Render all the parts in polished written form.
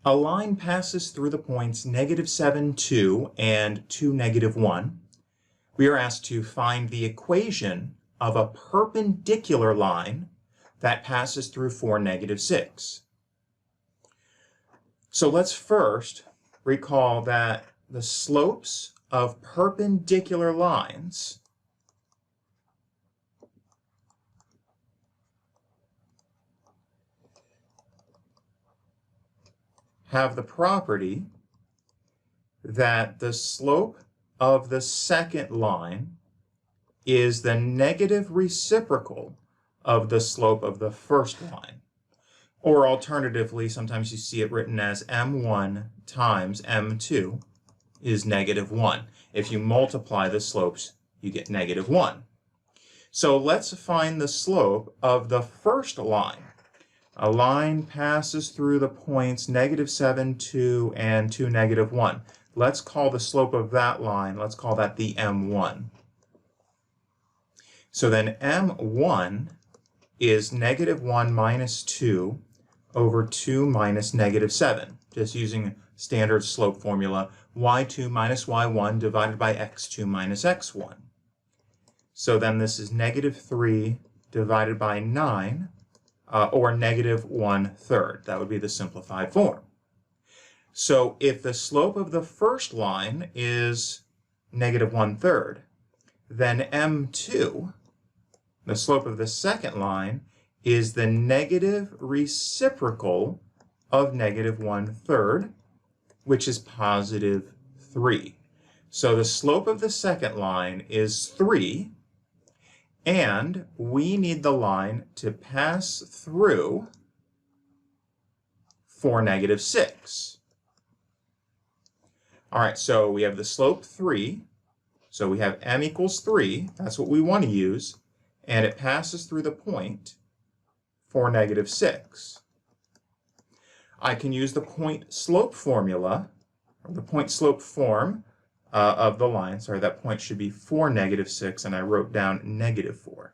A line passes through the points -7, 2, and 2, -1. We are asked to find the equation of a perpendicular line that passes through 4, -6. So let's first recall that the slopes of perpendicular lines have the property that the slope of the second line is the negative reciprocal of the slope of the first line. Or alternatively, sometimes you see it written as m1 times m2 is -1. If you multiply the slopes, you get -1. So let's find the slope of the first line. A line passes through the points -7, 2, and 2, -1. Let's call the slope of that line, let's call that the m1. So then m1 is -1 minus 2 over 2 minus -7. Just using standard slope formula, y2 minus y1 divided by x2 minus x1. So then this is -3 divided by 9, or -1/3. That would be the simplified form. So if the slope of the first line is -1/3, then m2, the slope of the second line, is the negative reciprocal of -1/3, which is +3. So the slope of the second line is 3, and we need the line to pass through 4, -6. All right, so we have the slope 3. So we have m equals 3. That's what we want to use. And it passes through the point 4, -6. I can use the point slope formula, or the point slope form of the line. Sorry, that point should be 4, -6, and I wrote down -4.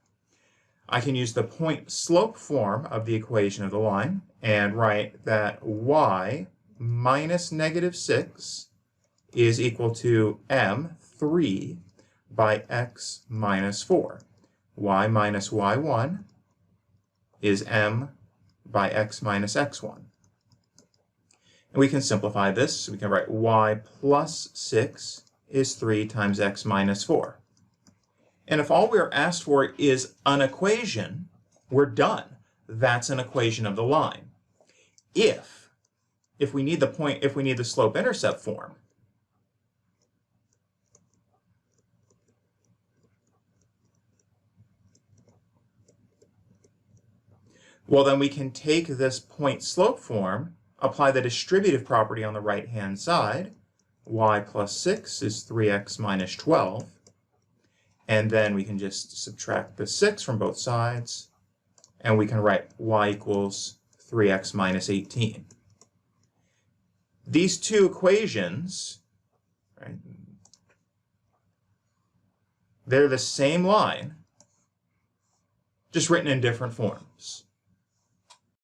I can use the point slope form of the equation of the line and write that y minus -6 is equal to m3 by x minus 4. Y minus y1 is m by x minus x1. And we can simplify this. So we can write y plus 6 is 3 times x minus 4. And if all we're asked for is an equation, we're done. That's an equation of the line. If we need the slope-intercept form, well, then we can take this point slope form, apply the distributive property on the right-hand side. Y plus 6 is 3x minus 12. And then we can just subtract the 6 from both sides, and we can write y equals 3x minus 18. These two equations, right, they're the same line, just written in different forms.